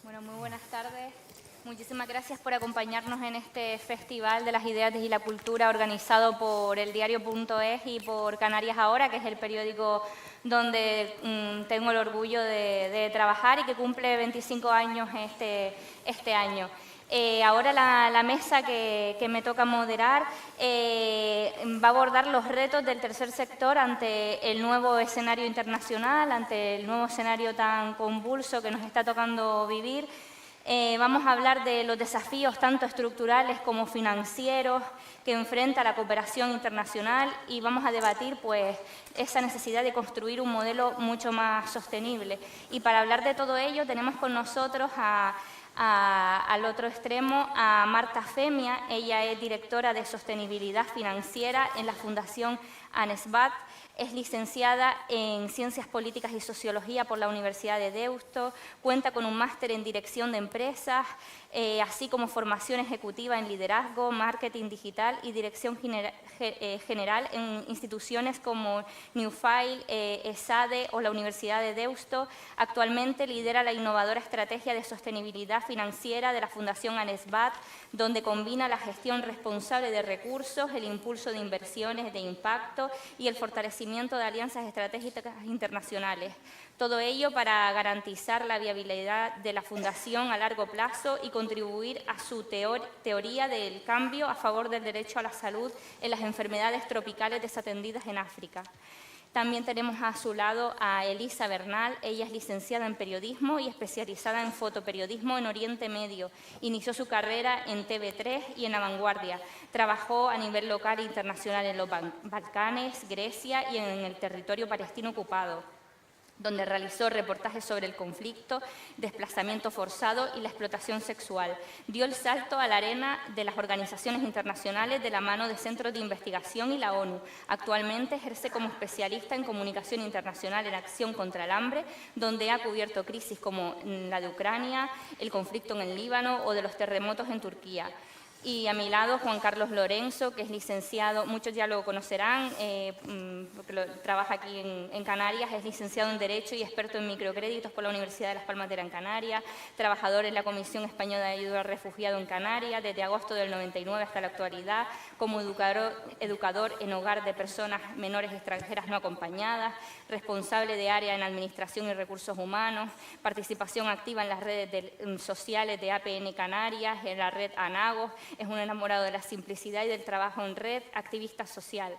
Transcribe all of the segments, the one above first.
Bueno, muy buenas tardes. Muchísimas gracias por acompañarnos en este Festival de las Ideas y la Cultura organizado por el diario.es y por Canarias Ahora, que es el periódico donde tengo el orgullo de trabajar y que cumple 25 años este año. Ahora la mesa que me toca moderar va a abordar los retos del tercer sector ante el nuevo escenario internacional, ante el nuevo escenario tan convulso que nos está tocando vivir. Vamos a hablar de los desafíos tanto estructurales como financieros que enfrenta la cooperación internacional y vamos a debatir pues, esa necesidad de construir un modelo mucho más sostenible. Y para hablar de todo ello tenemos con nosotros al otro extremo a Marta Femia. Ella es directora de Sostenibilidad Financiera en la Fundación ANESBAT. Es licenciada en Ciencias Políticas y Sociología por la Universidad de Deusto, cuenta con un máster en Dirección de Empresas, así como formación ejecutiva en Liderazgo, Marketing Digital y Dirección General en instituciones como Newfile, ESADE o la Universidad de Deusto. Actualmente lidera la innovadora estrategia de sostenibilidad financiera de la Fundación ANESBAT, donde combina la gestión responsable de recursos, el impulso de inversiones de impacto y el fortalecimiento de alianzas estratégicas internacionales. Todo ello para garantizar la viabilidad de la Fundación a largo plazo y contribuir a su teoría del cambio a favor del derecho a la salud en las enfermedades tropicales desatendidas en África. También tenemos a su lado a Elisa Bernal. Ella es licenciada en Periodismo y especializada en Fotoperiodismo en Oriente Medio. Inició su carrera en TV3 y en La Vanguardia. Trabajó a nivel local e internacional en los Balcanes, Grecia y en el territorio palestino ocupado, donde realizó reportajes sobre el conflicto, desplazamiento forzado y la explotación sexual. Dio el salto a la arena de las organizaciones internacionales de la mano de centros de investigación y la ONU. Actualmente ejerce como especialista en comunicación internacional en acción contra el hambre, donde ha cubierto crisis como la de Ucrania, el conflicto en el Líbano o de los terremotos en Turquía. Y a mi lado, Juan Carlos Lorenzo, que es licenciado, muchos ya lo conocerán, porque trabaja aquí en Canarias, es licenciado en Derecho y experto en microcréditos por la Universidad de Las Palmas de Gran Canaria, trabajador en la Comisión Española de Ayuda al Refugiado en Canarias, desde agosto del 99 hasta la actualidad, como educador en hogar de personas menores extranjeras no acompañadas, responsable de área en Administración y Recursos Humanos, participación activa en las redes sociales de APN Canarias, en la red ANAGOS. Es un enamorado de la simplicidad y del trabajo en red, activista social.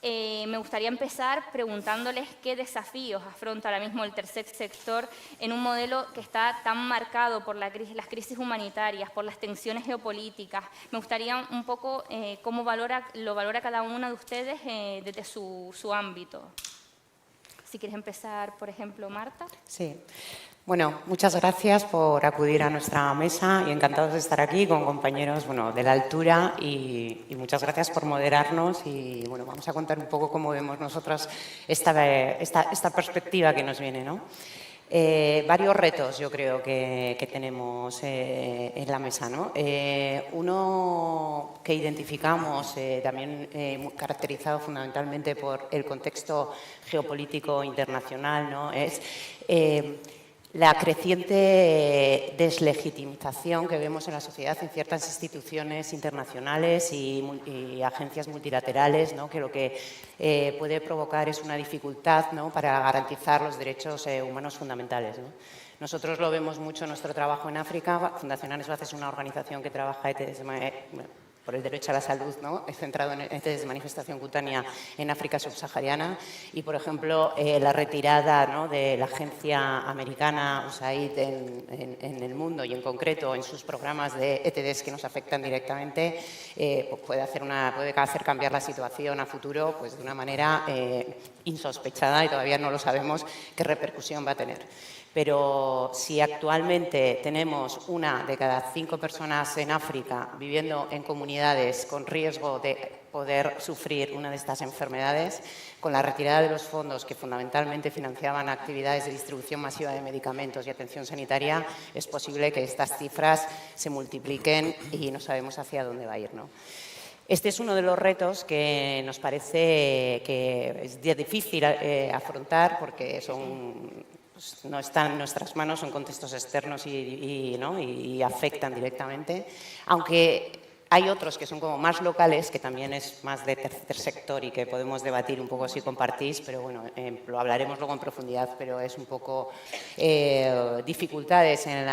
Me gustaría empezar preguntándoles qué desafíos afronta ahora mismo el tercer sector en un modelo que está tan marcado por las crisis humanitarias, por las tensiones geopolíticas. Me gustaría un poco cómo lo valora cada una de ustedes desde su ámbito. Si quieres empezar, por ejemplo, Marta. Sí. Bueno, muchas gracias por acudir a nuestra mesa y encantados de estar aquí con compañeros de la altura y muchas gracias por moderarnos y vamos a contar un poco cómo vemos nosotras esta perspectiva que nos viene, ¿no? Varios retos yo creo que tenemos en la mesa, ¿no? Uno que identificamos también caracterizado fundamentalmente por el contexto geopolítico internacional, ¿no? Es la creciente deslegitimización que vemos en la sociedad en ciertas instituciones internacionales y agencias multilaterales, ¿no? Que lo que puede provocar es una dificultad, ¿no? Para garantizar los derechos humanos fundamentales, ¿no? Nosotros lo vemos mucho en nuestro trabajo en África. Fundación ANESBAT es una organización que trabaja por el derecho a la salud, ¿no? Centrado en desde manifestación cutánea en África subsahariana y, por ejemplo, la retirada, ¿no? De la agencia americana USAID en el mundo y, en concreto, en sus programas de ETDs que nos afectan directamente, puede hacer cambiar la situación a futuro pues, de una manera insospechada y todavía no lo sabemos qué repercusión va a tener. Pero si actualmente tenemos 1 de cada 5 personas en África viviendo en comunidades con riesgo de poder sufrir una de estas enfermedades, con la retirada de los fondos que fundamentalmente financiaban actividades de distribución masiva de medicamentos y atención sanitaria, es posible que estas cifras se multipliquen y no sabemos hacia dónde va a ir, ¿no? Este es uno de los retos que nos parece que es difícil afrontar porque pues, no están en nuestras manos, son contextos externos y afectan directamente, aunque hay otros que son como más locales, que también es más de tercer sector y que podemos debatir un poco si compartís, pero bueno, lo hablaremos luego en profundidad, pero es un poco dificultades en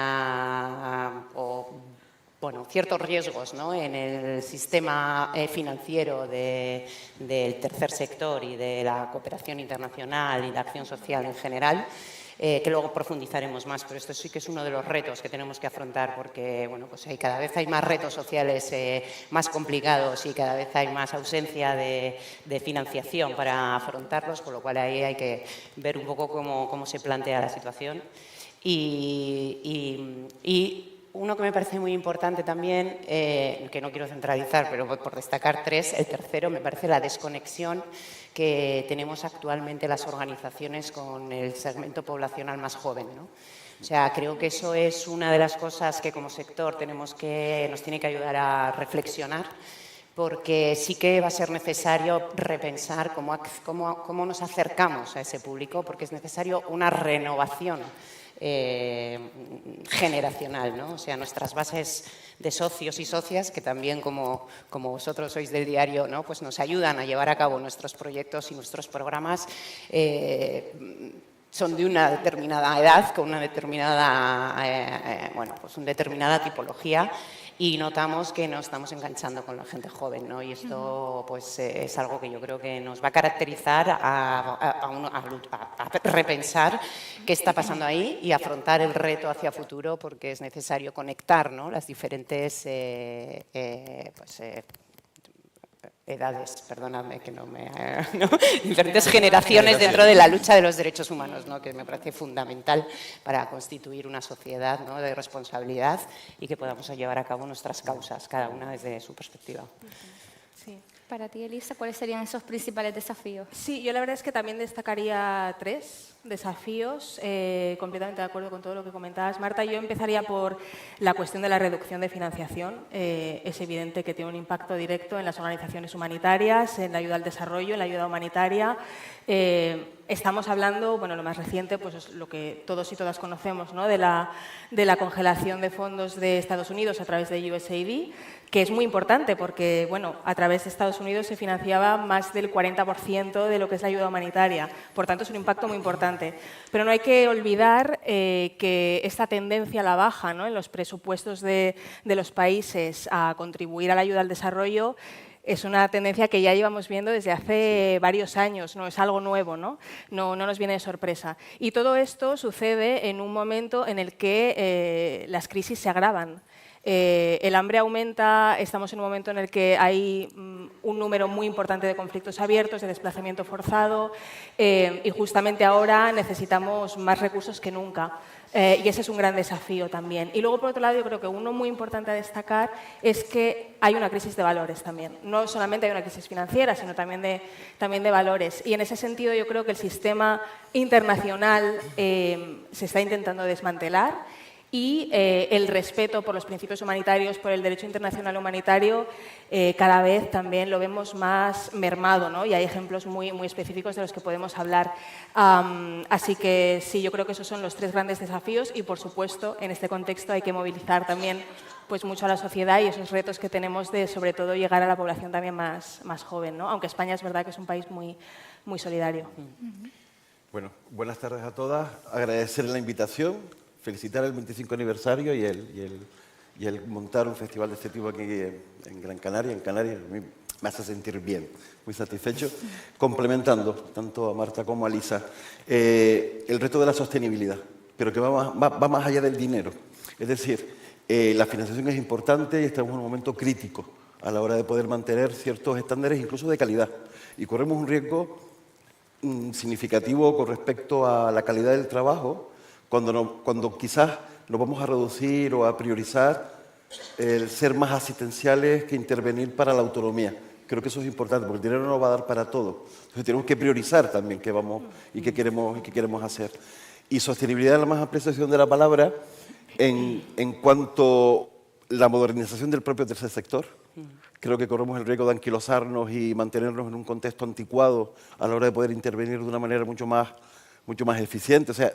ciertos riesgos, ¿no?, en el sistema financiero del tercer sector y de la cooperación internacional y la acción social en general, que luego profundizaremos más, pero esto sí que es uno de los retos que tenemos que afrontar porque bueno, pues cada vez hay más retos sociales más complicados y cada vez hay más ausencia de financiación para afrontarlos, con lo cual ahí hay que ver un poco cómo se plantea la situación. Y uno que me parece muy importante también, que no quiero centralizar, pero por destacar 3, el tercero me parece la desconexión que tenemos actualmente las organizaciones con el segmento poblacional más joven, ¿no? O sea, creo que eso es una de las cosas que como sector nos tiene que ayudar a reflexionar, porque sí que va a ser necesario repensar cómo nos acercamos a ese público, porque es necesario una renovación generacional, ¿no? O sea, nuestras bases de socios y socias, que también como vosotros sois del diario, ¿no?, pues nos ayudan a llevar a cabo nuestros proyectos y nuestros programas, son de una determinada edad, con una determinada, una determinada tipología, y notamos que nos estamos enganchando con la gente joven, ¿no? Y esto pues, es algo que yo creo que nos va a caracterizar a repensar qué está pasando ahí y afrontar el reto hacia futuro, porque es necesario conectar, ¿no?, las diferentes edades, perdonadme que diferentes generaciones dentro de la lucha de los derechos humanos, ¿no?, que me parece fundamental para constituir una sociedad, ¿no?, de responsabilidad y que podamos llevar a cabo nuestras causas, cada una desde su perspectiva. Sí. Para ti, Elisa, ¿cuáles serían esos principales desafíos? Sí, yo la verdad es que también destacaría 3 desafíos, completamente de acuerdo con todo lo que comentabas, Marta. Yo empezaría por la cuestión de la reducción de financiación. Es evidente que tiene un impacto directo en las organizaciones humanitarias, en la ayuda al desarrollo, en la ayuda humanitaria. Estamos hablando, bueno, lo más reciente, pues es lo que todos y todas conocemos, ¿no?, de la congelación de fondos de Estados Unidos a través de USAID, que es muy importante porque, bueno, a través de Estados Unidos se financiaba más del 40% de lo que es la ayuda humanitaria. Por tanto, es un impacto muy importante. Pero no hay que olvidar que esta tendencia a la baja, ¿no?, en los presupuestos de los países a contribuir a la ayuda al desarrollo es una tendencia que ya llevamos viendo desde hace varios años, no es algo nuevo, ¿no? No nos viene de sorpresa. Y todo esto sucede en un momento en el que las crisis se agravan. El hambre aumenta, estamos en un momento en el que hay un número muy importante de conflictos abiertos, de desplazamiento forzado, y justamente ahora necesitamos más recursos que nunca. Y ese es un gran desafío también. Y luego, por otro lado, yo creo que uno muy importante a destacar es que hay una crisis de valores también. No solamente hay una crisis financiera, sino también de valores. Y en ese sentido yo creo que el sistema internacional se está intentando desmantelar y el respeto por los principios humanitarios, por el derecho internacional humanitario, cada vez también lo vemos más mermado, ¿no? Y hay ejemplos muy, muy específicos de los que podemos hablar. Así que sí, yo creo que esos son los 3 grandes desafíos y, por supuesto, en este contexto hay que movilizar también pues, mucho a la sociedad y esos retos que tenemos de, sobre todo, llegar a la población también más joven, ¿no? Aunque España es verdad que es un país muy, muy solidario. Bueno, buenas tardes a todas. Agradecer la invitación, felicitar el 25 aniversario y el montar un festival de este tipo aquí en Gran Canaria. En Canarias a mí me hace sentir bien, muy satisfecho. Complementando tanto a Marta como a Lisa, el reto de la sostenibilidad, pero que va más allá del dinero. Es decir, la financiación es importante y estamos en un momento crítico a la hora de poder mantener ciertos estándares incluso de calidad. Y corremos un riesgo significativo con respecto a la calidad del trabajo, cuando quizás nos vamos a reducir o a priorizar el ser más asistenciales que intervenir para la autonomía. Creo que eso es importante, porque el dinero no va a dar para todo. Entonces tenemos que priorizar también qué vamos y qué queremos hacer. Y sostenibilidad en la más amplia extensión de la palabra, en cuanto a la modernización del propio tercer sector. Creo que corremos el riesgo de anquilosarnos y mantenernos en un contexto anticuado a la hora de poder intervenir de una manera mucho más eficiente. O sea,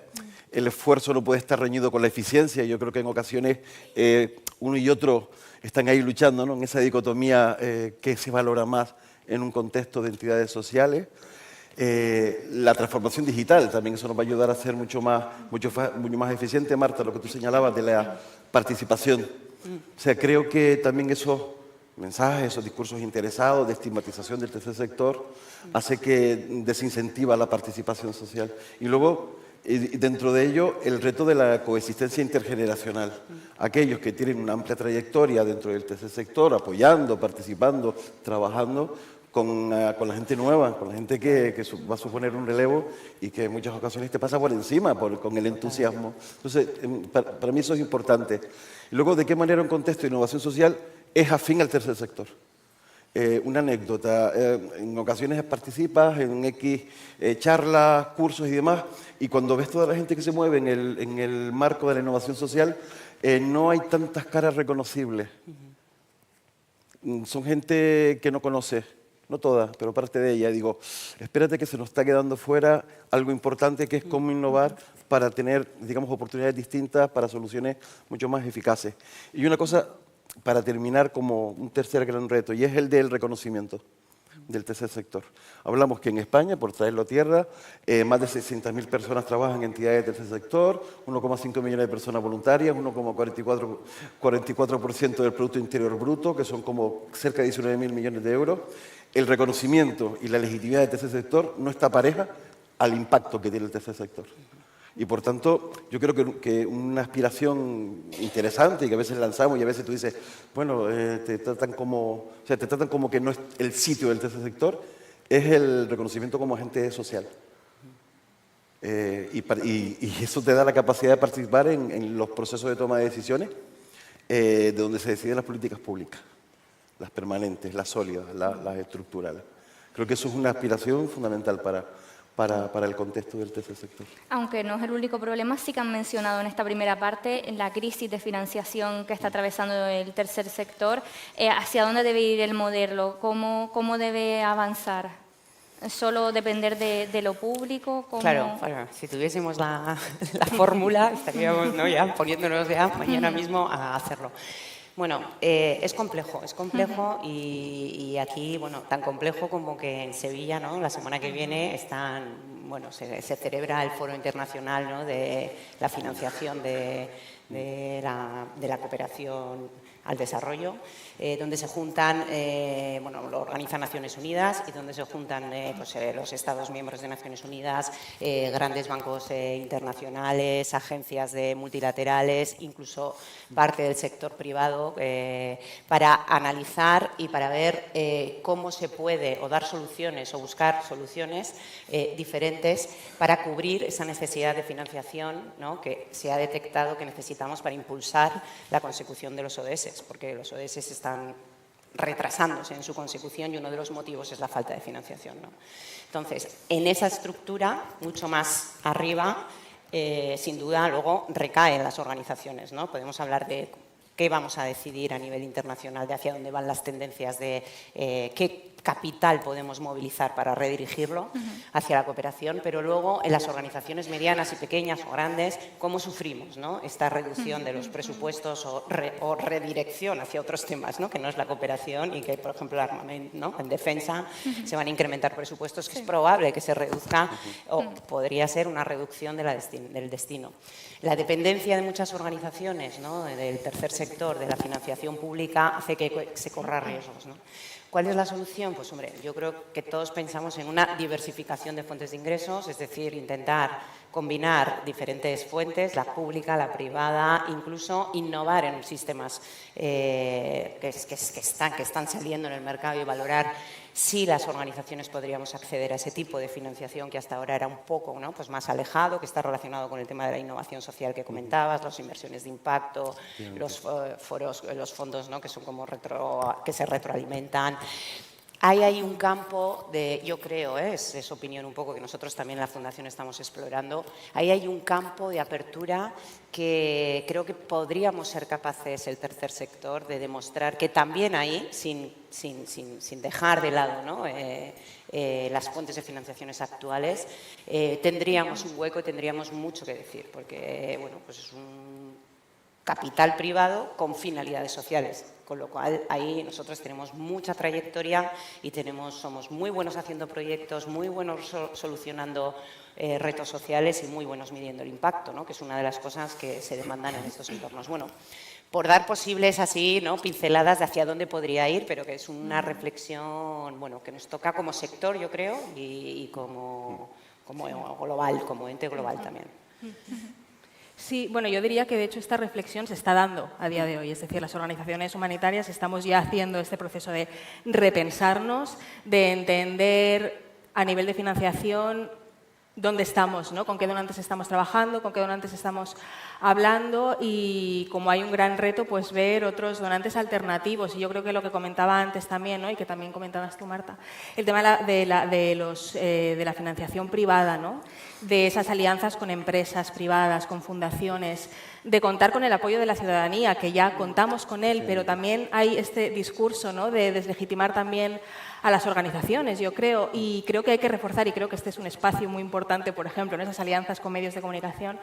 el esfuerzo no puede estar reñido con la eficiencia. Yo creo que en ocasiones uno y otro están ahí luchando, ¿no?, en esa dicotomía que se valora más en un contexto de entidades sociales. La transformación digital también, eso nos va a ayudar a ser mucho más eficiente. Marta, lo que tú señalabas de la participación. O sea, creo que también esos mensajes, esos discursos interesados de estigmatización del tercer sector hace que desincentiva la participación social. Y luego, dentro de ello, el reto de la coexistencia intergeneracional. Aquellos que tienen una amplia trayectoria dentro del tercer sector, apoyando, participando, trabajando, con la gente nueva, con la gente que va a suponer un relevo y que en muchas ocasiones te pasa por encima con el entusiasmo. Entonces, para mí eso es importante. Y luego, ¿de qué manera un contexto de innovación social es afín al tercer sector? Una anécdota, en ocasiones participas en X charlas, cursos y demás, y cuando ves toda la gente que se mueve en el marco de la innovación social, no hay tantas caras reconocibles. Son gente que no conoces. No todas, pero parte de ella. Digo, espérate que se nos está quedando fuera algo importante, que es cómo innovar para tener, digamos, oportunidades distintas para soluciones mucho más eficaces. Y una cosa, para terminar, como un tercer gran reto, y es el del reconocimiento del tercer sector. Hablamos que en España, por traerlo a tierra, más de 600.000 personas trabajan en entidades del tercer sector, 1,5 millones de personas voluntarias, 1,44% del Producto Interior Bruto, que son como cerca de 19.000 millones de euros. El reconocimiento y la legitimidad del tercer sector no está pareja al impacto que tiene el tercer sector. Y por tanto, yo creo que una aspiración interesante y que a veces lanzamos y a veces tú dices, bueno, te tratan como que no es el sitio del tercer sector, es el reconocimiento como agente social. Y eso te da la capacidad de participar en los procesos de toma de decisiones de donde se deciden las políticas públicas, las permanentes, las sólidas, las estructurales. Creo que eso es una aspiración fundamental para el contexto del tercer sector. Aunque no es el único problema, sí que han mencionado en esta primera parte la crisis de financiación que está atravesando el tercer sector. ¿Hacia dónde debe ir el modelo? ¿Cómo debe avanzar? ¿Solo depender de lo público? Claro, si tuviésemos la fórmula, estaríamos, ¿no?, ya poniéndonos ya mañana mismo a hacerlo. Bueno, es complejo y aquí, bueno, tan complejo como que en Sevilla, ¿no?, la semana que viene se celebra el Foro Internacional, ¿no?, de la financiación de la cooperación al desarrollo, donde se juntan, lo organiza Naciones Unidas y donde se juntan los Estados miembros de Naciones Unidas, grandes bancos internacionales, agencias multilaterales, incluso parte del sector privado, para analizar y para ver cómo se puede o dar soluciones o buscar soluciones diferentes para cubrir esa necesidad de financiación, ¿no?, que se ha detectado que necesitamos para impulsar la consecución de los ODS, porque los ODS están retrasándose en su consecución y uno de los motivos es la falta de financiación, ¿no? Entonces, en esa estructura, mucho más arriba, sin duda, luego recaen las organizaciones, ¿no? Podemos hablar de qué vamos a decidir a nivel internacional, de hacia dónde van las tendencias, de qué capital podemos movilizar para redirigirlo hacia la cooperación, pero luego en las organizaciones medianas y pequeñas o grandes, ¿cómo sufrimos, ¿no?, esta reducción de los presupuestos o redirección hacia otros temas, ¿no?, que no es la cooperación y que, por ejemplo, el armamento, ¿no?, en defensa se van a incrementar presupuestos, que es probable que se reduzca o podría ser una reducción del destino. La dependencia de muchas organizaciones, ¿no?, del tercer sector, de la financiación pública, hace que se corra riesgos, ¿no? ¿Cuál es la solución? Pues, hombre, yo creo que todos pensamos en una diversificación de fuentes de ingresos, es decir, intentar combinar diferentes fuentes, la pública, la privada, incluso innovar en sistemas que están saliendo en el mercado y valorar sí las organizaciones podríamos acceder a ese tipo de financiación que hasta ahora era un poco, ¿no?, pues más alejado, que está relacionado con el tema de la innovación social que comentabas, las inversiones de impacto, los fondos, ¿no?, que son como que se retroalimentan. Ahí hay un campo de, yo creo, es opinión un poco que nosotros también en la Fundación estamos explorando, ahí hay un campo de apertura que creo que podríamos ser capaces, el tercer sector, de demostrar que también ahí, sin dejar de lado, ¿no?, las fuentes de financiaciones actuales, tendríamos un hueco y tendríamos mucho que decir, porque bueno, pues es un capital privado con finalidades sociales, con lo cual ahí nosotros tenemos mucha trayectoria y somos muy buenos haciendo proyectos, muy buenos solucionando retos sociales y muy buenos midiendo el impacto, ¿no?, que es una de las cosas que se demandan en estos entornos. Bueno, por dar posibles así, ¿no?, pinceladas de hacia dónde podría ir, pero que es una reflexión, bueno, que nos toca como sector, yo creo, y como global, como ente global también. Sí, bueno, yo diría que de hecho esta reflexión se está dando a día de hoy, es decir, las organizaciones humanitarias estamos ya haciendo este proceso de repensarnos, de entender a nivel de financiación dónde estamos, ¿no?, con qué donantes estamos trabajando, con qué donantes estamos hablando y como hay un gran reto, pues ver otros donantes alternativos. Y yo creo que lo que comentaba antes también, ¿no?, y que también comentabas tú, Marta, el tema de la financiación privada, ¿no?, de esas alianzas con empresas privadas, con fundaciones, de contar con el apoyo de la ciudadanía, que ya contamos con él, pero también hay este discurso, ¿no?, de deslegitimar también a las organizaciones, yo creo, y creo que hay que reforzar, y creo que este es un espacio muy importante, por ejemplo, en esas alianzas con medios de comunicación,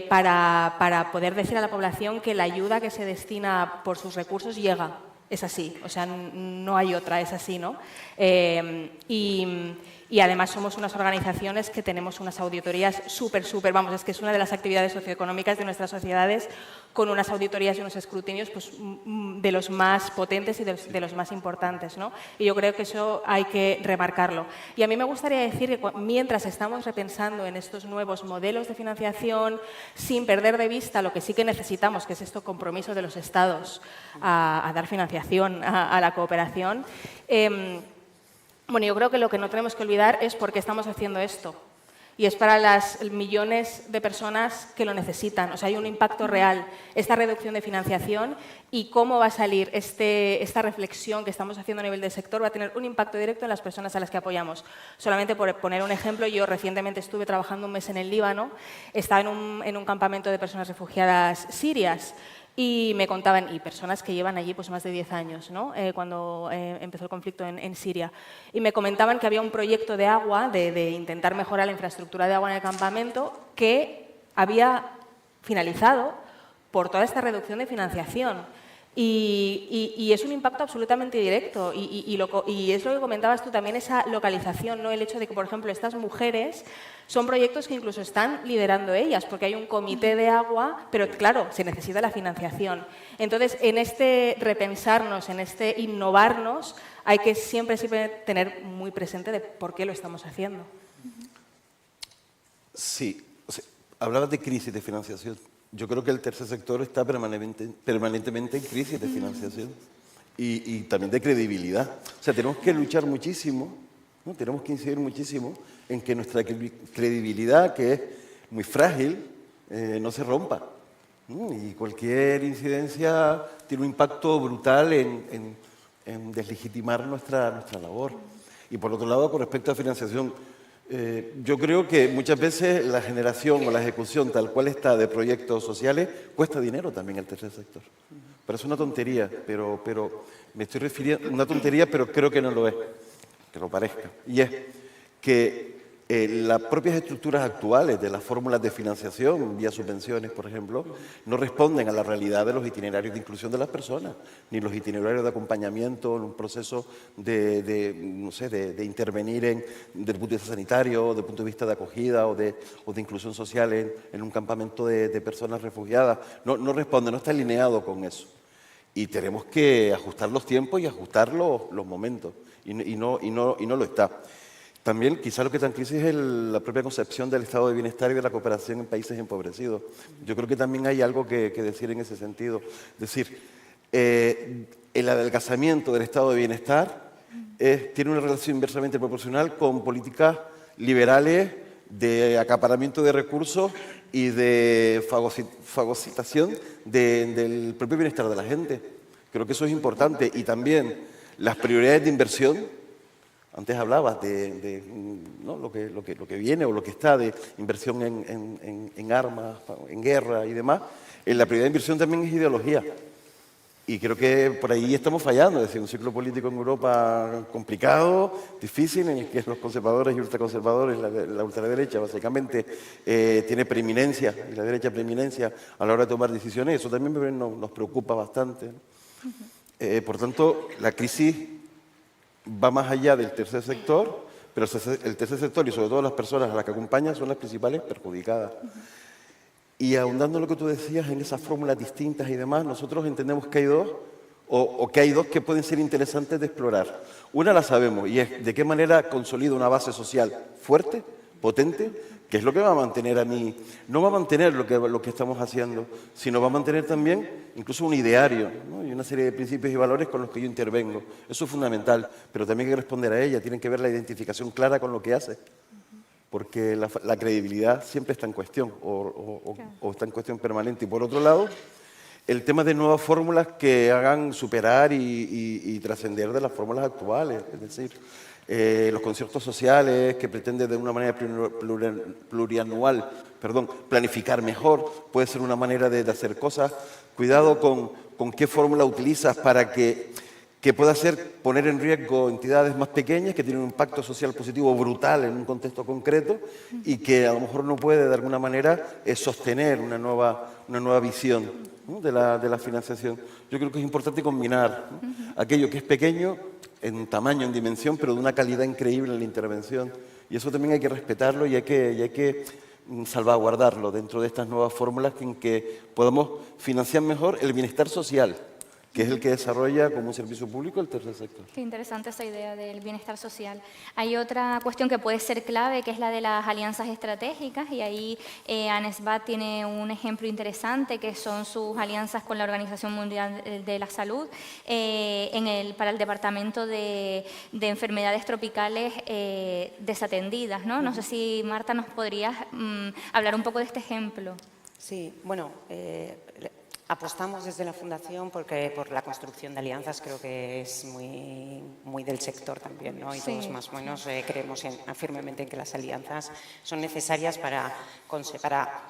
para poder decir a la población que la ayuda que se destina por sus recursos llega. Es así, o sea, no hay otra, es así, ¿no? Y además somos unas organizaciones que tenemos unas auditorías súper, vamos, es que es una de las actividades socioeconómicas de nuestras sociedades con unas auditorías y unos escrutinios pues, de los más potentes y de los más importantes, ¿no? Y yo creo que eso hay que remarcarlo. Y a mí me gustaría decir que mientras estamos repensando en estos nuevos modelos de financiación, sin perder de vista lo que sí que necesitamos, que es este compromiso de los Estados a dar financiación a la cooperación, bueno, yo creo que lo que no tenemos que olvidar es por qué estamos haciendo esto. Y es para las millones de personas que lo necesitan. O sea, hay un impacto real. Esta reducción de financiación y cómo va a salir esta reflexión que estamos haciendo a nivel del sector va a tener un impacto directo en las personas a las que apoyamos. Solamente por poner un ejemplo, yo recientemente estuve trabajando un mes en el Líbano, estaba en un campamento de personas refugiadas sirias. Y me contaban, y personas que llevan allí pues, más de 10 años, ¿no?, cuando empezó el conflicto en Siria, y me comentaban que había un proyecto de agua, de intentar mejorar la infraestructura de agua en el campamento, que había finalizado por toda esta reducción de financiación. Y es un impacto absolutamente directo. Y es lo que comentabas tú también, esa localización, ¿no?, el hecho de que, por ejemplo, estas mujeres son proyectos que incluso están liderando ellas, porque hay un comité de agua, pero claro, se necesita la financiación. Entonces, en este repensarnos, en este innovarnos, hay que siempre tener muy presente de por qué lo estamos haciendo. Sí, o sea, hablabas de crisis de financiación. Yo creo que el tercer sector está permanentemente en crisis de financiación y también de credibilidad. O sea, tenemos que luchar muchísimo, ¿no?, tenemos que incidir muchísimo en que nuestra credibilidad, que es muy frágil, no se rompa, ¿no? Y cualquier incidencia tiene un impacto brutal en deslegitimar nuestra labor. Y por otro lado, con respecto a financiación, yo creo que muchas veces la generación o la ejecución tal cual está de proyectos sociales cuesta dinero también al tercer sector. Parece una tontería, pero me estoy refiriendo a una tontería, pero creo que no lo es, que lo parezca. Y es que las propias estructuras actuales de las fórmulas de financiación, vía subvenciones, por ejemplo, no responden a la realidad de los itinerarios de inclusión de las personas, ni los itinerarios de acompañamiento en un proceso de intervenir desde el punto de vista sanitario, desde el punto de vista de acogida o de inclusión social en un campamento de personas refugiadas. No responde, no está alineado con eso. Y tenemos que ajustar los tiempos y ajustar los momentos, y no lo está. También, quizás lo que está en crisis es la propia concepción del estado de bienestar y de la cooperación en países empobrecidos. Yo creo que también hay algo que decir en ese sentido. Es decir, el adelgazamiento del estado de bienestar tiene una relación inversamente proporcional con políticas liberales de acaparamiento de recursos y de fagocitación del propio bienestar de la gente. Creo que eso es importante. Y también las prioridades de inversión. Antes hablabas de ¿no? lo que viene o lo que está de inversión en armas, en guerra y demás. La prioridad de inversión también es ideología. Y creo que por ahí estamos fallando. Es decir, un ciclo político en Europa complicado, difícil, en el que los conservadores y ultraconservadores, la ultraderecha básicamente, tiene preeminencia, y la derecha preeminencia a la hora de tomar decisiones. Eso también nos preocupa bastante, ¿no? Por tanto, la crisis va más allá del tercer sector, pero el tercer sector y sobre todo las personas a las que acompañan son las principales perjudicadas. Y ahondando en lo que tú decías, en esas fórmulas distintas y demás, nosotros entendemos que hay dos, o que hay dos que pueden ser interesantes de explorar. Una la sabemos, y es de qué manera consolida una base social fuerte, potente, que es lo que va a mantener a mí. No va a mantener lo que estamos haciendo, sino va a mantener también incluso un ideario, ¿no? Y una serie de principios y valores con los que yo intervengo. Eso es fundamental, pero también hay que responder a ella, tienen que ver la identificación clara con lo que hace. Porque la credibilidad siempre está en cuestión, o está en cuestión permanente. Y por otro lado, el tema de nuevas fórmulas que hagan superar y trascender de las fórmulas actuales. Es decir, los conciertos sociales que pretenden de una manera plurianual, planificar mejor, puede ser una manera de hacer cosas. Cuidado con qué fórmula utilizas para que pueda poner en riesgo entidades más pequeñas que tienen un impacto social positivo brutal en un contexto concreto y que a lo mejor no puede de alguna manera sostener una nueva visión, ¿no? de la financiación. Yo creo que es importante combinar, ¿no? Aquello que es pequeño en tamaño, en dimensión, pero de una calidad increíble en la intervención. Y eso también hay que respetarlo y hay que salvaguardarlo dentro de estas nuevas fórmulas en que podamos financiar mejor el bienestar social, que es el que desarrolla como un servicio público el tercer sector. Qué interesante esa idea del bienestar social. Hay otra cuestión que puede ser clave, que es la de las alianzas estratégicas, y ahí ANESBAT tiene un ejemplo interesante, que son sus alianzas con la Organización Mundial de la Salud para el Departamento de Enfermedades Tropicales Desatendidas, ¿no? No sé si, Marta, nos podrías hablar un poco de este ejemplo. Sí, bueno, apostamos desde la Fundación por la construcción de alianzas, creo que es muy del sector también, ¿no? Y sí, todos más o menos creemos firmemente en que las alianzas son necesarias para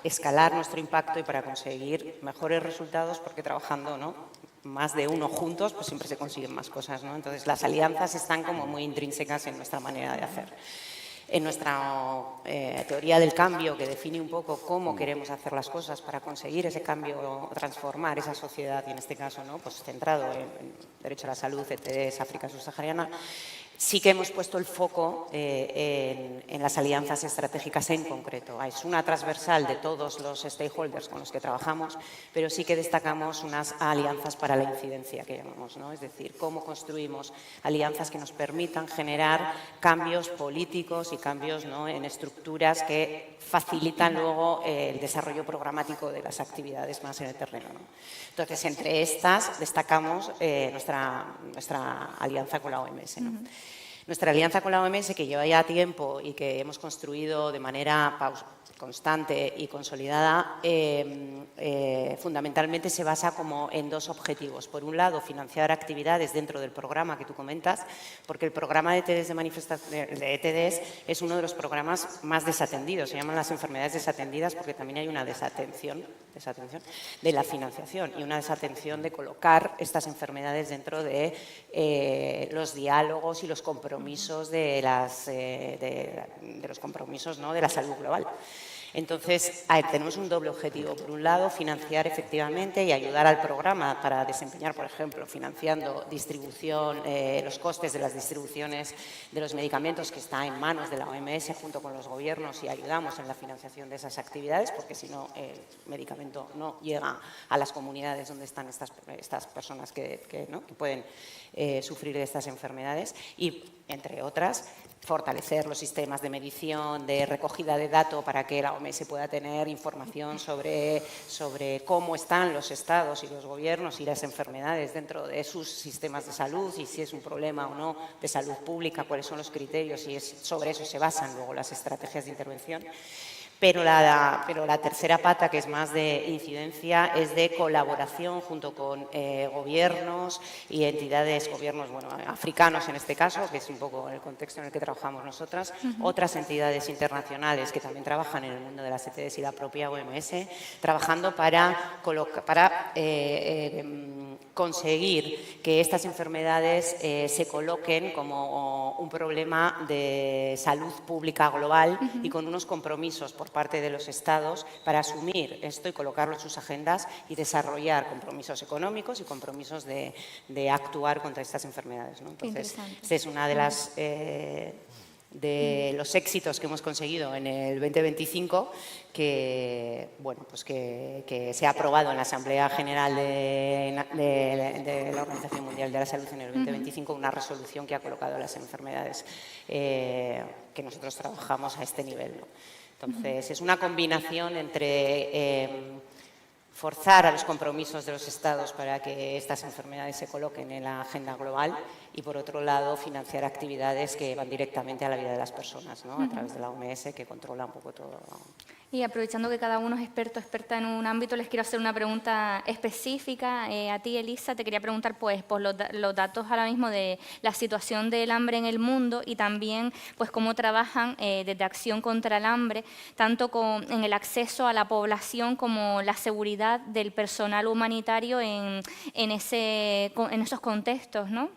escalar nuestro impacto y para conseguir mejores resultados, porque trabajando, ¿no?, más de uno juntos, pues siempre se consiguen más cosas, ¿no? Entonces, las alianzas están como muy intrínsecas en nuestra manera de hacer. En nuestra teoría del cambio, que define un poco cómo queremos hacer las cosas para conseguir ese cambio, transformar esa sociedad, y en este caso, ¿no?, pues centrado en derecho a la salud, ETDs, África subsahariana, sí que hemos puesto el foco en las alianzas estratégicas en concreto. Es una transversal de todos los stakeholders con los que trabajamos, pero sí que destacamos unas alianzas para la incidencia, que llamamos, ¿no? Es decir, cómo construimos alianzas que nos permitan generar cambios políticos y cambios, ¿no?, en estructuras que facilitan luego el desarrollo programático de las actividades más en el terreno, ¿no? Entonces, entre estas destacamos nuestra alianza con la OMS, ¿no? Nuestra alianza con la OMS, que lleva ya tiempo y que hemos construido de manera constante y consolidada, fundamentalmente se basa como en dos objetivos. Por un lado, financiar actividades dentro del programa que tú comentas, porque el programa de ETDs es uno de los programas más desatendidos. Se llaman las enfermedades desatendidas porque también hay una desatención de la financiación y una desatención de colocar estas enfermedades dentro de los diálogos y los compromisos de los compromisos, ¿no?, de la salud global. Entonces, tenemos un doble objetivo. Por un lado, financiar efectivamente y ayudar al programa para desempeñar, por ejemplo, financiando distribución, los costes de las distribuciones de los medicamentos, que está en manos de la OMS junto con los gobiernos, y ayudamos en la financiación de esas actividades, porque si no, el medicamento no llega a las comunidades donde están estas personas que pueden sufrir de estas enfermedades. Y, entre otras, fortalecer los sistemas de medición, de recogida de datos para que la OMS pueda tener información sobre cómo están los estados y los gobiernos y las enfermedades dentro de sus sistemas de salud y si es un problema o no de salud pública, cuáles son los criterios y sobre eso se basan luego las estrategias de intervención. Pero la tercera pata, que es más de incidencia, es de colaboración junto con gobiernos y entidades, gobiernos africanos en este caso, que es un poco el contexto en el que trabajamos nosotras, otras entidades internacionales que también trabajan en el mundo de las ETS y la propia OMS, trabajando para conseguir que estas enfermedades se coloquen como un problema de salud pública global y con unos compromisos por parte de los Estados para asumir esto y colocarlo en sus agendas y desarrollar compromisos económicos y compromisos de actuar contra estas enfermedades, ¿no? Entonces, esta es una de las de los éxitos que hemos conseguido en el 2025 que se ha aprobado en la Asamblea General de la Organización Mundial de la Salud en el 2025 una resolución que ha colocado las enfermedades que nosotros trabajamos a este nivel, ¿no? Entonces, es una combinación entre forzar a los compromisos de los Estados para que estas enfermedades se coloquen en la agenda global y, por otro lado, financiar actividades que van directamente a la vida de las personas, ¿no? A través de la OMS, que controla un poco todo. Y aprovechando que cada uno es experta en un ámbito, les quiero hacer una pregunta específica. A ti, Elisa, te quería preguntar pues, por los datos ahora mismo de la situación del hambre en el mundo y también pues, cómo trabajan desde Acción contra el Hambre, tanto en el acceso a la población como la seguridad del personal humanitario en esos contextos, ¿no?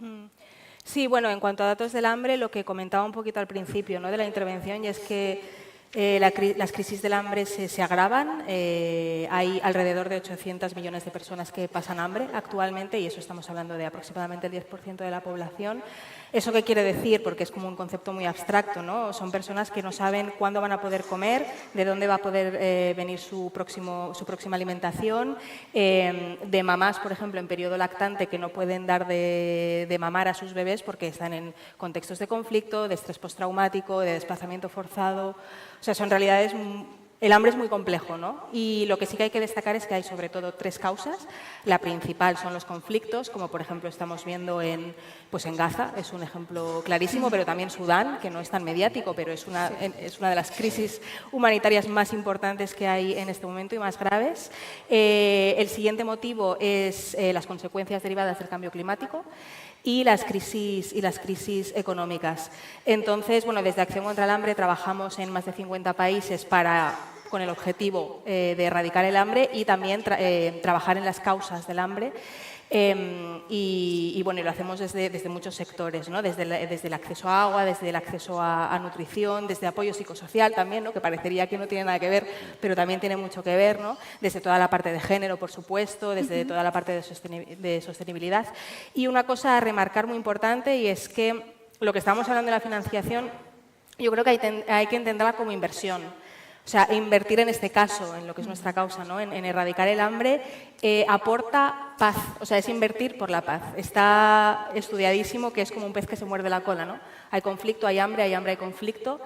Sí, bueno, en cuanto a datos del hambre, lo que comentaba un poquito al principio, ¿no?, de la intervención, y es que las crisis del hambre se agravan. Hay alrededor de 800 millones de personas que pasan hambre actualmente y eso estamos hablando de aproximadamente el 10% de la población. ¿Eso qué quiere decir? Porque es como un concepto muy abstracto, ¿no? Son personas que no saben cuándo van a poder comer, de dónde va a poder venir su próxima alimentación, de mamás, por ejemplo, en periodo lactante que no pueden dar de mamar a sus bebés porque están en contextos de conflicto, de estrés postraumático, de desplazamiento forzado. O sea, son realidades. El hambre es muy complejo, ¿no? Y lo que sí que hay que destacar es que hay sobre todo 3 causas. La principal son los conflictos, como por ejemplo estamos viendo en Gaza, es un ejemplo clarísimo, pero también Sudán, que no es tan mediático, pero es una de las crisis humanitarias más importantes que hay en este momento y más graves. El siguiente motivo es las consecuencias derivadas del cambio climático y las crisis económicas. Entonces, bueno, desde Acción contra el Hambre trabajamos en más de 50 países con el objetivo de erradicar el hambre y también trabajar en las causas del hambre. Y lo hacemos desde muchos sectores, ¿no? Desde el acceso a agua, desde el acceso a nutrición, desde apoyo psicosocial también, ¿no?, que parecería que no tiene nada que ver, pero también tiene mucho que ver, ¿no?, desde toda la parte de género, por supuesto, desde toda la parte de sostenibilidad. Y una cosa a remarcar muy importante, y es que lo que estamos hablando de la financiación, yo creo que hay que entenderla como inversión. O sea, invertir en este caso, en lo que es nuestra causa, ¿no?, en erradicar el hambre, aporta paz. O sea, es invertir por la paz. Está estudiadísimo que es como un pez que se muerde la cola, ¿no? Hay conflicto, hay hambre, hay conflicto.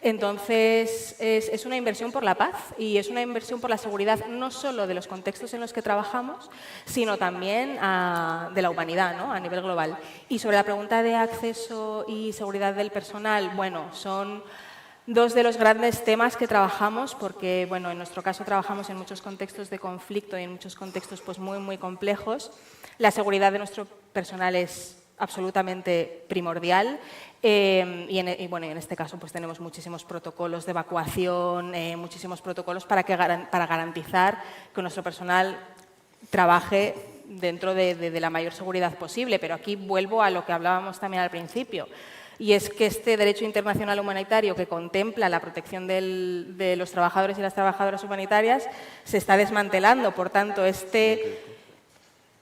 Entonces, es una inversión por la paz y es una inversión por la seguridad, no solo de los contextos en los que trabajamos, sino también de la humanidad, ¿no?, a nivel global. Y sobre la pregunta de acceso y seguridad del personal, bueno, son 2 de los grandes temas que trabajamos porque, bueno, en nuestro caso trabajamos en muchos contextos de conflicto y en muchos contextos pues, muy, muy complejos. La seguridad de nuestro personal es absolutamente primordial y en este caso pues, tenemos muchísimos protocolos de evacuación, muchísimos protocolos para garantizar que nuestro personal trabaje dentro de la mayor seguridad posible. Pero aquí vuelvo a lo que hablábamos también al principio. Y es que este derecho internacional humanitario que contempla la protección de los trabajadores y las trabajadoras humanitarias se está desmantelando. Por tanto,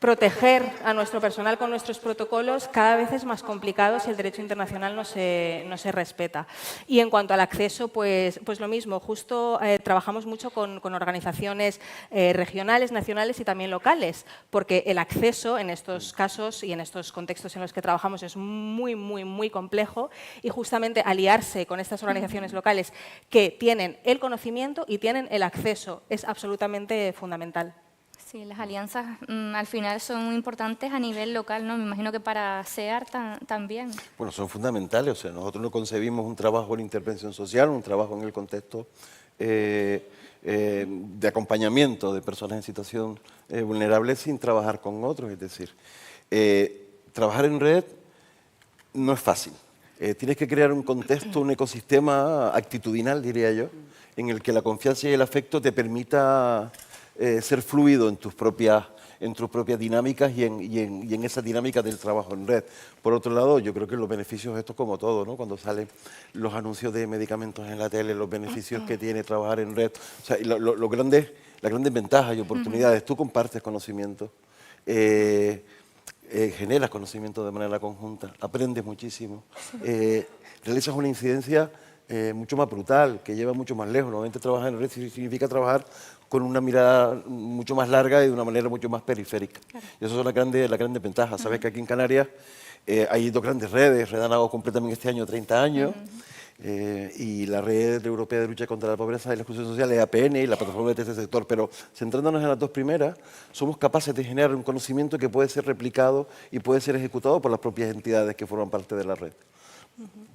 proteger a nuestro personal con nuestros protocolos cada vez es más complicado si el derecho internacional no se respeta. Y en cuanto al acceso, pues lo mismo. Justo trabajamos mucho con organizaciones regionales, nacionales y también locales, porque el acceso en estos casos y en estos contextos en los que trabajamos es muy, muy, muy complejo, y justamente aliarse con estas organizaciones locales que tienen el conocimiento y tienen el acceso es absolutamente fundamental. Sí, las alianzas al final son muy importantes a nivel local, ¿no? Me imagino que para SEAR también. Bueno, son fundamentales. O sea, nosotros no concebimos un trabajo en intervención social, un trabajo en el contexto de acompañamiento de personas en situación vulnerable sin trabajar con otros. Es decir, trabajar en red no es fácil. Tienes que crear un contexto, un ecosistema actitudinal, diría yo, en el que la confianza y el afecto te permita ser fluido en tus propias dinámicas y en esa dinámica del trabajo en red. Por otro lado, yo creo que los beneficios, esto es como todo, ¿no? Cuando salen los anuncios de medicamentos en la tele, los beneficios que tiene trabajar en red, o sea, las grandes ventajas y oportunidades. Tú compartes conocimiento, generas conocimiento de manera conjunta, aprendes muchísimo, realizas una incidencia mucho más brutal, que lleva mucho más lejos. Normalmente trabajar en red significa trabajar con una mirada mucho más larga y de una manera mucho más periférica. Claro. Y eso son las grandes ventajas. Sabes que aquí en Canarias hay dos grandes redes. Red han completamente este año 30 años. Y la Red Europea de Lucha contra la Pobreza y la Exclusión Social, EAPN, y la plataforma de tercer sector. Pero centrándonos en las dos primeras, somos capaces de generar un conocimiento que puede ser replicado y puede ser ejecutado por las propias entidades que forman parte de la red.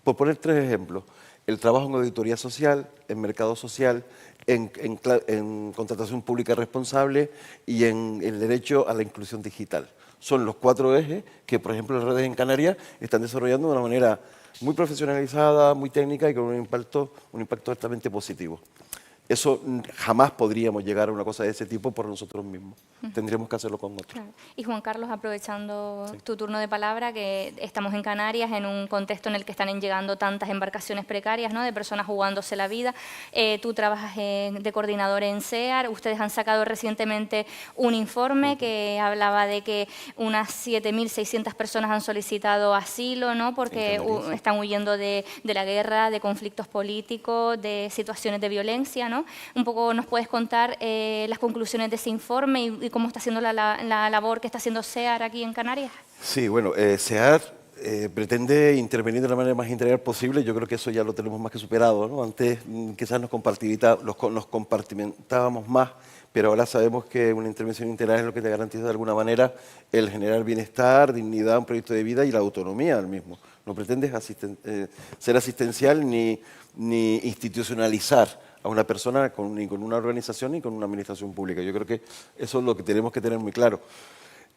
Por poner tres ejemplos: el trabajo en auditoría social, en mercado social, en contratación pública responsable y en el derecho a la inclusión digital. Son los cuatro ejes que, por ejemplo, las redes en Canarias están desarrollando de una manera muy profesionalizada, muy técnica y con un impacto altamente positivo. Eso jamás podríamos llegar a una cosa de ese tipo por nosotros mismos. Tendríamos que hacerlo con otros. Claro. Y Juan Carlos, aprovechando tu turno de palabra, que estamos en Canarias, en un contexto en el que están llegando tantas embarcaciones precarias, ¿no?, de personas jugándose la vida. Tú trabajas de coordinador en SEAR. Ustedes han sacado recientemente un informe que hablaba de que unas 7.600 personas han solicitado asilo, ¿no?, porque están huyendo de la guerra, de conflictos políticos, de situaciones de violencia, ¿no? Un poco nos puedes contar las conclusiones de ese informe y cómo está haciendo la labor que está haciendo SEAR aquí en Canarias. Sí, bueno, SEAR pretende intervenir de la manera más integral posible. Yo creo que eso ya lo tenemos más que superado, ¿no? Antes quizás nos compartimentábamos más, pero ahora sabemos que una intervención integral es lo que te garantiza de alguna manera el generar bienestar, dignidad, un proyecto de vida y la autonomía al mismo. No pretendes ser asistencial ni institucionalizar a una persona ni con una organización ni con una administración pública. Yo creo que eso es lo que tenemos que tener muy claro.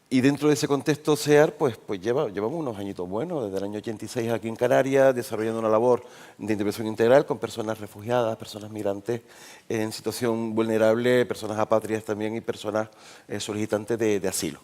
Y dentro de ese contexto, SEAR pues llevamos unos añitos buenos, desde el año 86 aquí en Canarias, desarrollando una labor de intervención integral con personas refugiadas, personas migrantes en situación vulnerable, personas apátridas también y personas solicitantes de asilo.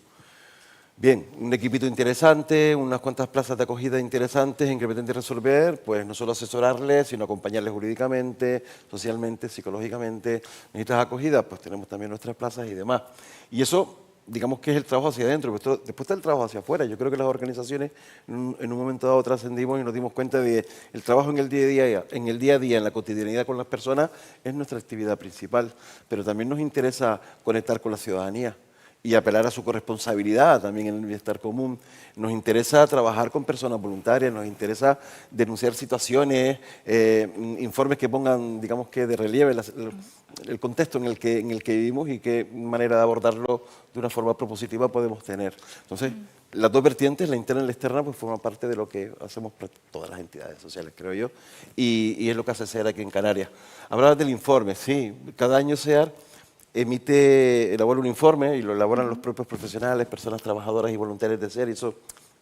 Bien, un equipito interesante, unas cuantas plazas de acogida interesantes en que pretende resolver, pues no solo asesorarles, sino acompañarles jurídicamente, socialmente, psicológicamente. ¿Necesitas acogida? Pues tenemos también nuestras plazas y demás. Y eso, digamos que es el trabajo hacia adentro, pero después está el trabajo hacia afuera. Yo creo que las organizaciones en un momento dado trascendimos y nos dimos cuenta de que el trabajo en el día a día, en la cotidianidad con las personas, es nuestra actividad principal. Pero también nos interesa conectar con la ciudadanía y apelar a su corresponsabilidad también en el bienestar común. Nos interesa trabajar con personas voluntarias, nos interesa denunciar situaciones, informes que pongan, digamos que de relieve el contexto en el que vivimos y qué manera de abordarlo de una forma propositiva podemos tener. Entonces, las dos vertientes, la interna y la externa, pues forman parte de lo que hacemos todas las entidades sociales, creo yo, y es lo que hace SEAR aquí en Canarias. Hablabas del informe, sí, cada año SEAR elabora un informe y lo elaboran los propios profesionales, personas trabajadoras y voluntarias de SEAR, y eso,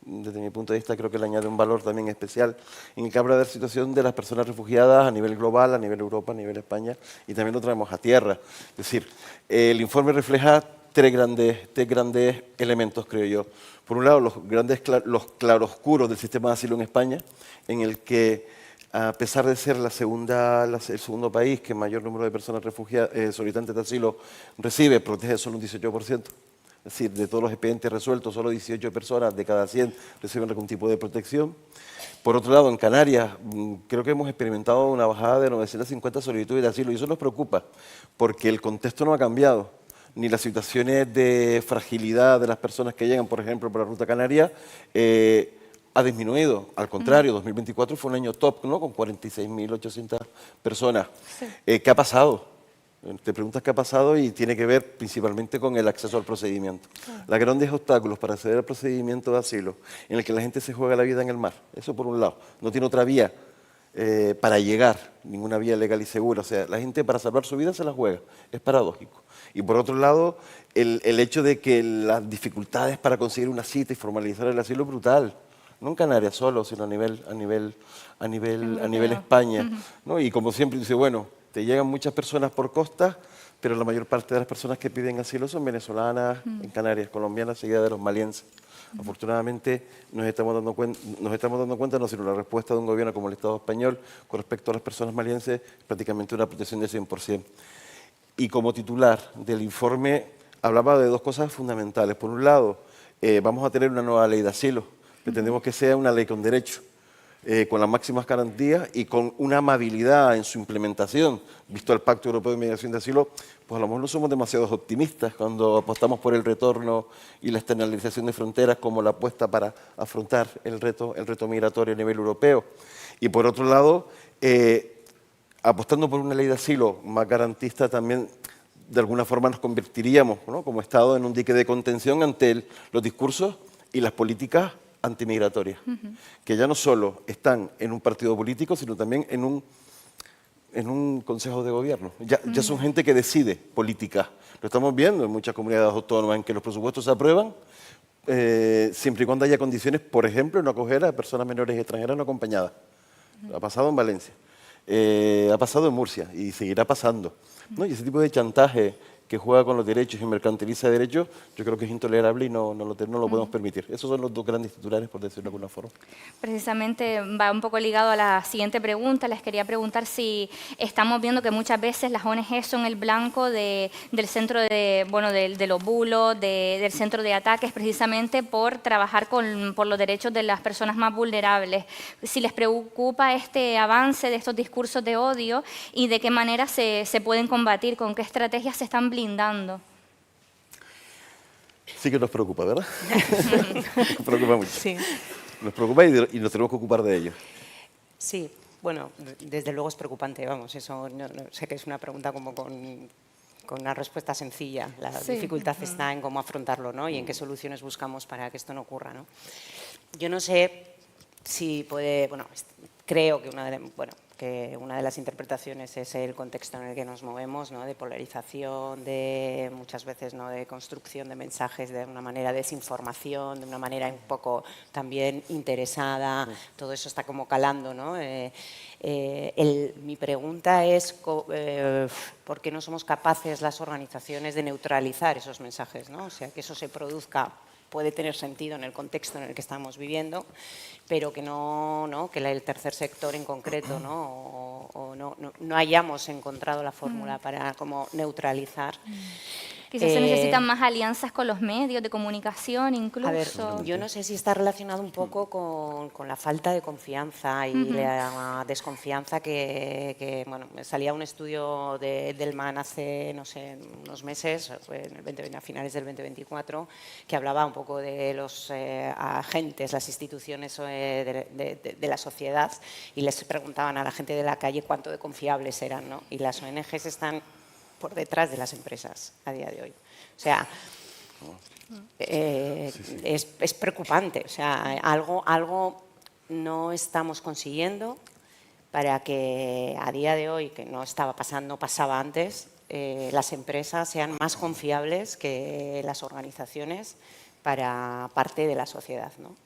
desde mi punto de vista, creo que le añade un valor también especial en el que habla de la situación de las personas refugiadas a nivel global, a nivel Europa, a nivel España, y también lo traemos a tierra. Es decir, el informe refleja tres grandes elementos, creo yo. Por un lado, los claroscuros del sistema de asilo en España, en el que, a pesar de ser el segundo país que mayor número de personas refugiadas, solicitantes de asilo recibe, protege solo un 18%. Es decir, de todos los expedientes resueltos, solo 18 personas de cada 100 reciben algún tipo de protección. Por otro lado, en Canarias, creo que hemos experimentado una bajada de 950 solicitudes de asilo y eso nos preocupa, porque el contexto no ha cambiado, ni las situaciones de fragilidad de las personas que llegan, por ejemplo, por la Ruta Canaria, ha disminuido. Al contrario, 2024 fue un año top, ¿no? Con 46.800 personas. Sí. ¿Qué ha pasado? Te preguntas qué ha pasado y tiene que ver principalmente con el acceso al procedimiento. Los grandes obstáculos para acceder al procedimiento de asilo, en el que la gente se juega la vida en el mar, eso por un lado. No tiene otra vía para llegar, ninguna vía legal y segura. O sea, la gente para salvar su vida se la juega. Es paradójico. Y por otro lado, el hecho de que las dificultades para conseguir una cita y formalizar el asilo es brutal. No en Canarias solo, sino a nivel España. ¿No? Y como siempre dice, bueno, te llegan muchas personas por costa, pero la mayor parte de las personas que piden asilo son venezolanas, en Canarias, colombianas, seguidas de los malienses. Afortunadamente nos estamos dando cuenta, no sino la respuesta de un gobierno como el Estado español con respecto a las personas malienses, prácticamente una protección del 100%. Y como titular del informe hablaba de dos cosas fundamentales. Por un lado, vamos a tener una nueva ley de asilo. Pretendemos que sea una ley con derecho, con las máximas garantías y con una amabilidad en su implementación. Visto el Pacto Europeo de Migración de Asilo, pues a lo mejor no somos demasiado optimistas cuando apostamos por el retorno y la externalización de fronteras como la apuesta para afrontar el reto migratorio a nivel europeo. Y por otro lado, apostando por una ley de asilo más garantista también, de alguna forma nos convertiríamos, ¿no?, como Estado en un dique de contención ante los discursos y las políticas antimigratorias, que ya no solo están en un partido político, sino también en un consejo de gobierno. Ya son gente que decide política. Lo estamos viendo en muchas comunidades autónomas en que los presupuestos se aprueban siempre y cuando haya condiciones, por ejemplo, en acoger a personas menores extranjeras no acompañadas. Ha pasado en Valencia, ha pasado en Murcia y seguirá pasando, ¿no? Y ese tipo de chantaje que juega con los derechos y mercantiliza derechos, yo creo que es intolerable y no lo podemos permitir. Esos son los dos grandes titulares, por decirlo de alguna forma. Precisamente va un poco ligado a la siguiente pregunta. Les quería preguntar si estamos viendo que muchas veces las ONG son el blanco del centro de los bulos, del centro de ataques, precisamente por trabajar por los derechos de las personas más vulnerables. Si les preocupa este avance de estos discursos de odio y de qué manera se pueden combatir, con qué estrategias se están blindando. Sí que nos preocupa, ¿verdad? Nos preocupa mucho. Sí. Nos preocupa y nos tenemos que ocupar de ello. Sí, bueno, desde luego es preocupante, vamos, eso sé que es una pregunta como con una respuesta sencilla. La dificultad está en cómo afrontarlo, ¿no?, y en qué soluciones buscamos para que esto no ocurra, ¿no? Yo no sé si puede, bueno, creo que una de las interpretaciones es el contexto en el que nos movemos, ¿no?, de polarización, de muchas veces, ¿no?, de construcción de mensajes de una manera de desinformación, de una manera un poco también interesada. Todo eso está como calando, ¿no? Mi pregunta es ¿por qué no somos capaces las organizaciones de neutralizar esos mensajes, ¿no? O sea, que eso se produzca puede tener sentido en el contexto en el que estamos viviendo, pero que que el tercer sector en concreto, ¿no?, no hayamos encontrado la fórmula para como neutralizar. Quizás se necesitan más alianzas con los medios de comunicación, incluso. A ver, yo no sé si está relacionado un poco con la falta de confianza y la desconfianza que bueno, salía un estudio del MAN hace, no sé, unos meses, a finales del 2024, que hablaba un poco de los agentes, las instituciones de la sociedad, y les preguntaban a la gente de la calle cuánto de confiables eran, ¿no? Y las ONGs están por detrás de las empresas a día de hoy. O sea, es preocupante. O sea, algo no estamos consiguiendo para que a día de hoy, que no estaba pasando, pasaba antes, las empresas sean más confiables que las organizaciones para parte de la sociedad, ¿no?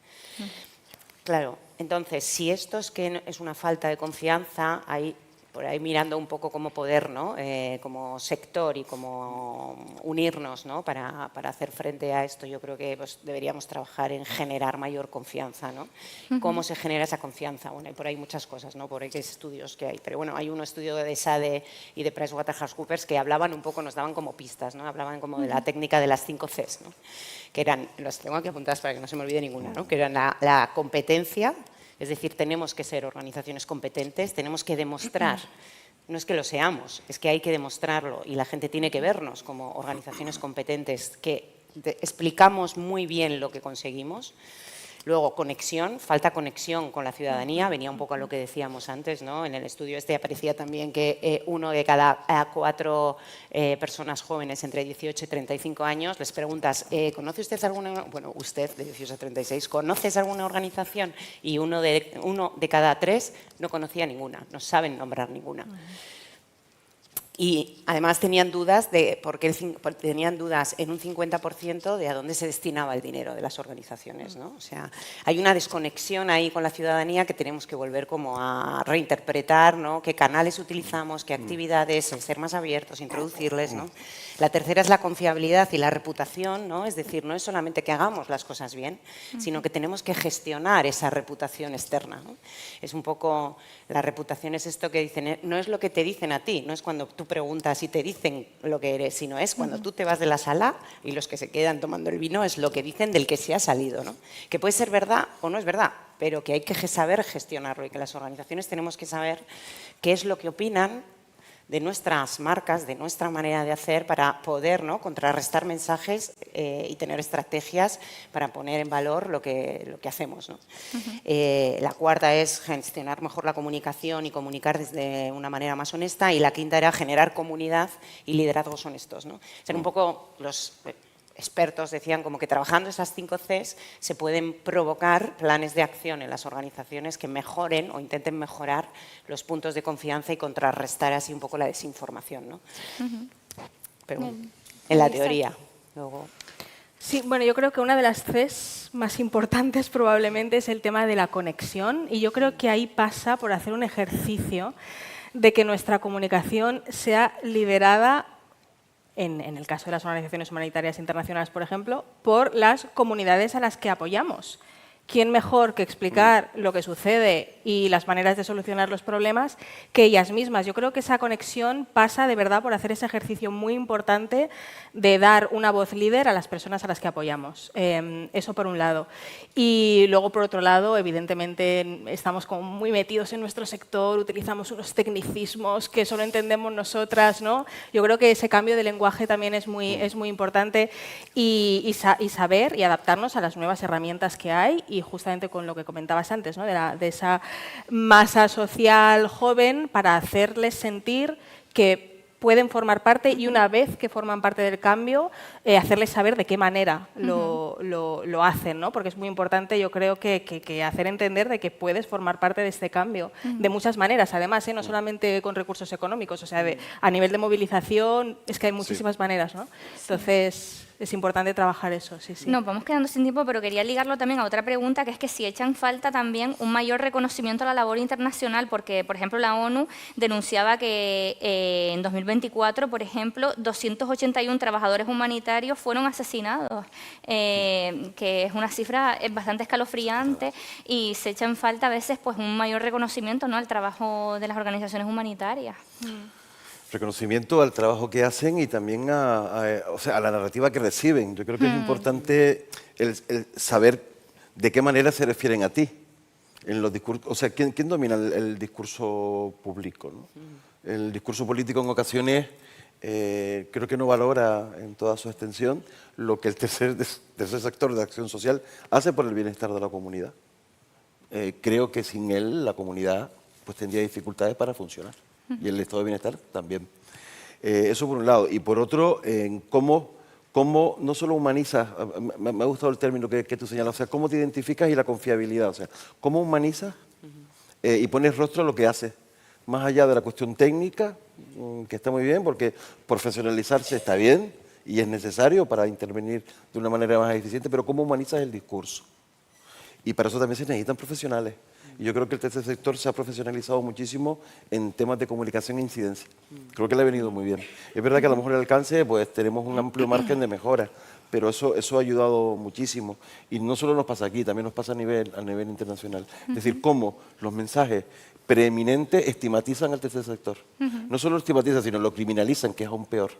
Claro, entonces, si esto es que es una falta de confianza, hay por ahí mirando un poco cómo poder, ¿no? Como sector y como unirnos, ¿no? para hacer frente a esto. Yo creo que pues, deberíamos trabajar en generar mayor confianza, ¿no? ¿Cómo se genera esa confianza? Bueno, hay por ahí muchas cosas, ¿no? Por ahí hay estudios que hay, pero bueno, hay un estudio de SADE y de PricewaterhouseCoopers que hablaban un poco, nos daban como pistas, ¿no? Hablaban como de la técnica de las 5 Cs, ¿no? Que eran, los tengo aquí apuntadas para que no se me olvide ninguna, ¿no? Que eran la competencia. Es decir, tenemos que ser organizaciones competentes, tenemos que demostrar, no es que lo seamos, es que hay que demostrarlo y la gente tiene que vernos como organizaciones competentes que explicamos muy bien lo que conseguimos. Luego, conexión, falta conexión con la ciudadanía, venía un poco a lo que decíamos antes, ¿no? En el estudio este aparecía también que 1 de cada 4 personas jóvenes entre 18 y 35 años, les preguntas, ¿conoce usted alguna, bueno, usted de 18 a 36, ¿conoces alguna organización? Y uno de cada 3 no conocía ninguna, no saben nombrar ninguna. Y además tenían dudas tenían dudas en un 50% de a dónde se destinaba el dinero de las organizaciones, ¿no? O sea, hay una desconexión ahí con la ciudadanía que tenemos que volver como a reinterpretar, ¿no? Qué canales utilizamos, qué actividades, el ser más abiertos, introducirles, ¿no? La tercera es la confiabilidad y la reputación, ¿no? Es decir, no es solamente que hagamos las cosas bien, sino que tenemos que gestionar esa reputación externa, ¿no? Es un poco, la reputación es esto que dicen, no es lo que te dicen a ti, no es cuando tú preguntas y te dicen lo que eres, sino es cuando tú te vas de la sala y los que se quedan tomando el vino es lo que dicen del que se ha salido, ¿no? Que puede ser verdad o no es verdad, pero que hay que saber gestionarlo y que las organizaciones tenemos que saber qué es lo que opinan de nuestras marcas, de nuestra manera de hacer para poder, ¿no? Contrarrestar mensajes y tener estrategias para poner en valor lo que hacemos, ¿no? La cuarta es gestionar mejor la comunicación y comunicar desde una manera más honesta, y la quinta era generar comunidad y liderazgos honestos, ¿no? Ser un poco los expertos decían como que trabajando esas 5 Cs se pueden provocar planes de acción en las organizaciones que mejoren o intenten mejorar los puntos de confianza y contrarrestar así un poco la desinformación, ¿no? Pero en la teoría. Luego... Sí, bueno, yo creo que una de las Cs más importantes probablemente es el tema de la conexión, y yo creo que ahí pasa por hacer un ejercicio de que nuestra comunicación sea liderada, en el caso de las organizaciones humanitarias internacionales, por ejemplo, por las comunidades a las que apoyamos. ¿Quién mejor que explicar lo que sucede y las maneras de solucionar los problemas que ellas mismas? Yo creo que esa conexión pasa de verdad por hacer ese ejercicio muy importante de dar una voz líder a las personas a las que apoyamos. Eso por un lado. Y luego, por otro lado, evidentemente estamos como muy metidos en nuestro sector, utilizamos unos tecnicismos que solo entendemos nosotras, ¿no? Yo creo que ese cambio de lenguaje también es muy importante, y saber y adaptarnos a las nuevas herramientas que hay, y justamente con lo que comentabas antes, ¿no? de esa masa social joven, para hacerles sentir que pueden formar parte, y una vez que forman parte del cambio, hacerles saber de qué manera lo hacen, ¿no? Porque es muy importante, yo creo, que hacer entender de que puedes formar parte de este cambio de muchas maneras, además, no solamente con recursos económicos, o sea, a nivel de movilización, es que hay muchísimas maneras, ¿no? Entonces... es importante trabajar eso, sí, sí. Nos vamos quedando sin tiempo, pero quería ligarlo también a otra pregunta, que es que si echan falta también un mayor reconocimiento a la labor internacional, porque, por ejemplo, la ONU denunciaba que en 2024, por ejemplo, 281 trabajadores humanitarios fueron asesinados, que es una cifra bastante escalofriante, y se echan falta a veces pues un mayor reconocimiento, ¿no?, al trabajo de las organizaciones humanitarias. Reconocimiento al trabajo que hacen y también o sea, a la narrativa que reciben. Yo creo que es importante el saber de qué manera se refieren a ti en los discursos. O sea, ¿quién domina el discurso público, ¿no? El discurso político en ocasiones creo que no valora en toda su extensión lo que el tercer sector de acción social hace por el bienestar de la comunidad. Creo que sin él la comunidad pues tendría dificultades para funcionar. Y el estado de bienestar también. Eso por un lado. Y por otro, en cómo no solo humanizas, me ha gustado el término que tú señalas, o sea, cómo te identificas y la confiabilidad. O sea, cómo humanizas y pones rostro a lo que haces. Más allá de la cuestión técnica, que está muy bien, porque profesionalizarse está bien y es necesario para intervenir de una manera más eficiente, pero cómo humanizas el discurso. Y para eso también se necesitan profesionales. Y yo creo que el tercer sector se ha profesionalizado muchísimo en temas de comunicación e incidencia. Creo que le ha venido muy bien. Es verdad que a lo mejor el alcance, pues tenemos un amplio margen de mejora, pero eso ha ayudado muchísimo. Y no solo nos pasa aquí, también nos pasa a nivel internacional. Es decir, cómo los mensajes preeminentes estigmatizan al tercer sector. No solo lo estigmatizan, sino lo criminalizan, que es aún peor.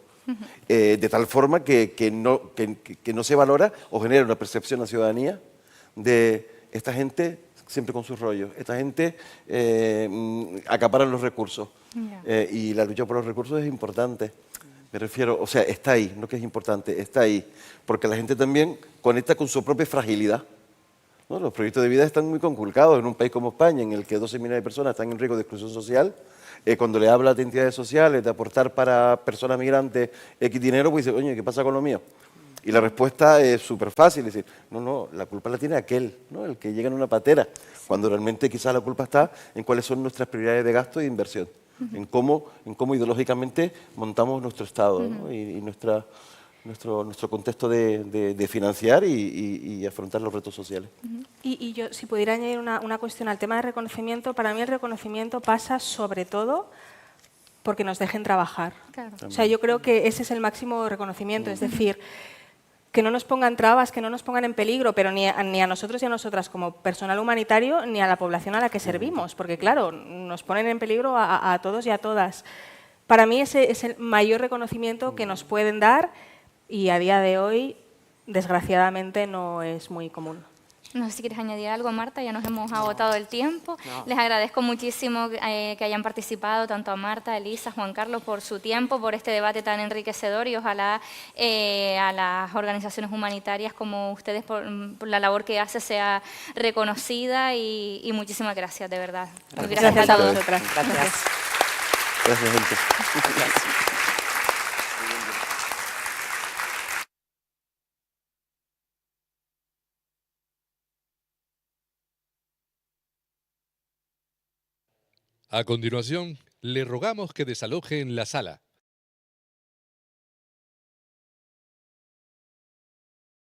De tal forma que no se valora o genera una percepción a la ciudadanía de esta gente siempre con sus rollos. Esta gente acapara los recursos. Y la lucha por los recursos es importante. Me refiero, o sea, está ahí, no que es importante, está ahí. Porque la gente también conecta con su propia fragilidad, ¿no? Los proyectos de vida están muy conculcados en un país como España, en el que 12 millones de personas están en riesgo de exclusión social. Cuando le habla de entidades sociales, de aportar para personas migrantes X dinero, pues dice, oye, ¿qué pasa con lo mío? Y la respuesta es súper fácil, es decir, no, la culpa la tiene aquel, ¿no? El que llega en una patera, cuando realmente quizás la culpa está en cuáles son nuestras prioridades de gasto y de inversión, en cómo ideológicamente montamos nuestro Estado, ¿no? y nuestro contexto de financiar y afrontar los retos sociales. Y yo, si pudiera añadir una cuestión al tema de reconocimiento, para mí el reconocimiento pasa sobre todo porque nos dejen trabajar. Claro. O sea, yo creo que ese es el máximo reconocimiento, es decir, que no nos pongan trabas, que no nos pongan en peligro, pero ni a nosotros y a nosotras como personal humanitario, ni a la población a la que servimos, porque claro, nos ponen en peligro a todos y a todas. Para mí ese es el mayor reconocimiento que nos pueden dar y a día de hoy, desgraciadamente, no es muy común. No sé si quieres añadir algo, Marta, ya nos hemos agotado el tiempo. Les agradezco muchísimo que hayan participado, tanto a Marta, Elisa, Juan Carlos, por su tiempo, por este debate tan enriquecedor y ojalá a las organizaciones humanitarias como ustedes por la labor que hace sea reconocida y muchísimas gracias, de verdad. Gracias a vosotras. Gracias. Gracias, gente. Gracias. A continuación, le rogamos que desaloje en la sala.